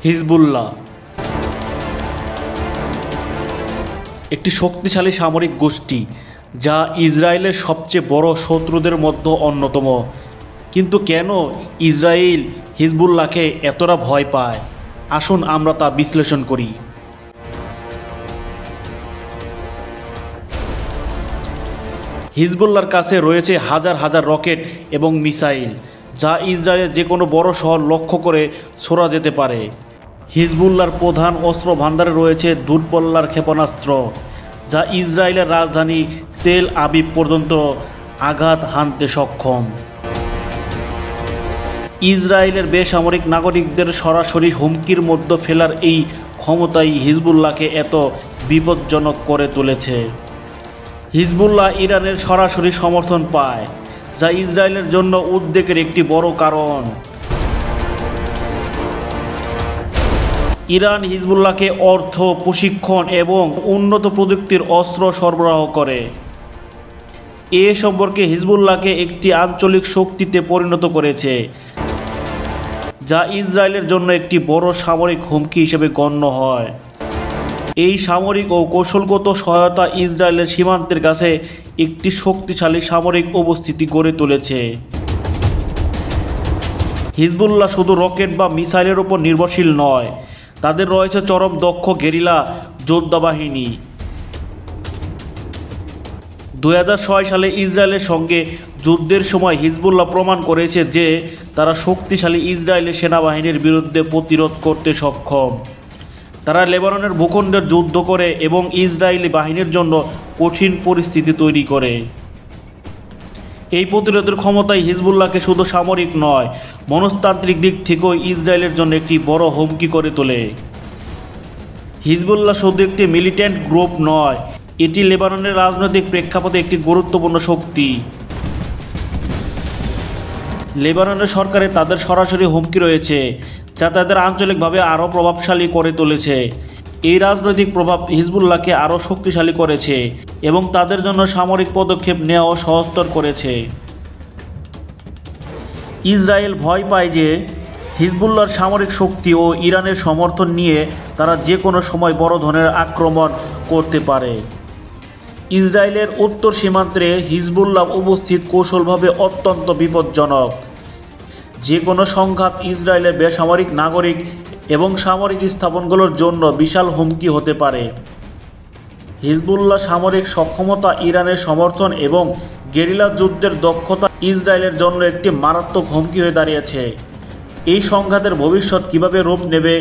Hezbollah একটি শক্তিশালী সামরিক গোষ্ঠী যা ইসরায়েলের সবচেয়ে বড় শত্রুদের মধ্যে অন্যতম। কিন্তু কেন ইসরায়েল হিজবুল্লাহকে এতটা ভয় পায়? আসুন আমরা তা বিশ্লেষণ করি। হিজবুল্লাহর কাছে রয়েছে হাজার হাজার রকেট এবং মিসাইল, যা ইসরায়েলের যে কোনো বড় শহর লক্ষ্য করে ছোড়া যেতে পারে। হিজবুল্লাহর প্রধান অস্ত্র ভাণ্ডারে রয়েছে দূরপাল্লার ক্ষেপণাস্ত্র, যা ইসরায়েলের রাজধানী তেল আবিব পর্যন্ত আঘাত হানতে সক্ষম। ইসরায়েলের বেসামরিক নাগরিকদের সরাসরি হুমকির মধ্যে ফেলার এই ক্ষমতাই হিজবুল্লাহকে এত বিপজ্জনক করে তুলেছে। হিজবুল্লাহ ইরানের সরাসরি সমর্থন পায়, যা ইসরায়েলের জন্য উদ্বেগের একটি বড় কারণ। ইরান হিজবুল্লাহকে অর্থ, প্রশিক্ষণ এবং উন্নত প্রযুক্তির অস্ত্র সরবরাহ করে। এ সম্পর্কে হিজবুল্লাহকে একটি আঞ্চলিক শক্তিতে পরিণত করেছে, যা ইসরায়েলের জন্য একটি বড় সামরিক হুমকি হিসেবে গণ্য হয়। এই সামরিক ও কৌশলগত সহায়তা ইসরায়েলের সীমান্তের কাছে একটি শক্তিশালী সামরিক উপস্থিতি গড়ে তুলেছে। হিজবুল্লাহ শুধু রকেট বা মিসাইলের উপর নির্ভরশীল নয়, তাদের রয়েছে চরম দক্ষ গেরিলা যোদ্ধা বাহিনী। 2006 সালে ইসরায়েলের সঙ্গে যুদ্ধের সময় হিজবুল্লাহ প্রমাণ করেছে যে তারা শক্তিশালী ইসরায়েলি সেনাবাহিনীর বিরুদ্ধে প্রতিরোধ করতে সক্ষম। তারা লেবাননের ভূখণ্ডের যুদ্ধ করে এবং ইসরায়েলি বাহিনীর জন্য কঠিন পরিস্থিতি তৈরি করে। এই প্রতিরোধের ক্ষমতাই হিজবুল্লাহকে শুধু সামরিক নয়, মনস্তান্ত্রিক দিক থেকেও ইসরায়েলের জন্য একটি বড় হুমকি করে তোলে। হিজবুল্লাহ শুধু একটি মিলিটেন্ট গ্রুপ নয়, এটি লেবাননের রাজনৈতিক প্রেক্ষাপটে একটি গুরুত্বপূর্ণ শক্তি। লেবাননের সরকারে তাদের সরাসরি হুমকি রয়েছে, যা তাদের আঞ্চলিকভাবে আরও প্রভাবশালী করে তুলেছে। এই রাজনৈতিক প্রভাব হিজবুল্লাহকে আরও শক্তিশালী করেছে এবং তাদের জন্য সামরিক পদক্ষেপ নেওয়াও সহজতর করেছে। ইসরায়েল ভয় পায় যে হিজবুল্লাহর সামরিক শক্তি ও ইরানের সমর্থন নিয়ে তারা যে কোনো সময় বড় ধরনের আক্রমণ করতে পারে। ইসরায়েলের উত্তর সীমান্তে হিজবুল্লাহ উপস্থিত কৌশলভাবে অত্যন্ত বিপজ্জনক। যে কোনো সংঘাত ইসরায়েলের বেসামরিক নাগরিক এবং সামরিক স্থাপনগুলোর জন্য বিশাল হুমকি হতে পারে। হিজবুল্লাহ সামরিক সক্ষমতা, ইরানের সমর্থন এবং গেরিলা যুদ্ধের দক্ষতা ইসরায়েলের জন্য একটি মারাত্মক হুমকি হয়ে দাঁড়িয়েছে। এই সংঘাতের ভবিষ্যৎ কীভাবে রূপ নেবে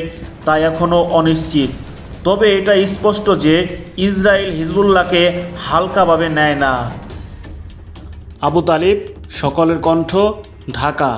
তা এখনও অনিশ্চিত, তবে এটা স্পষ্ট যে ইসরায়েল হিজবুল্লাহকে হালকাভাবে নেয় না। আবু তালিব, সকলের কণ্ঠ, ঢাকা।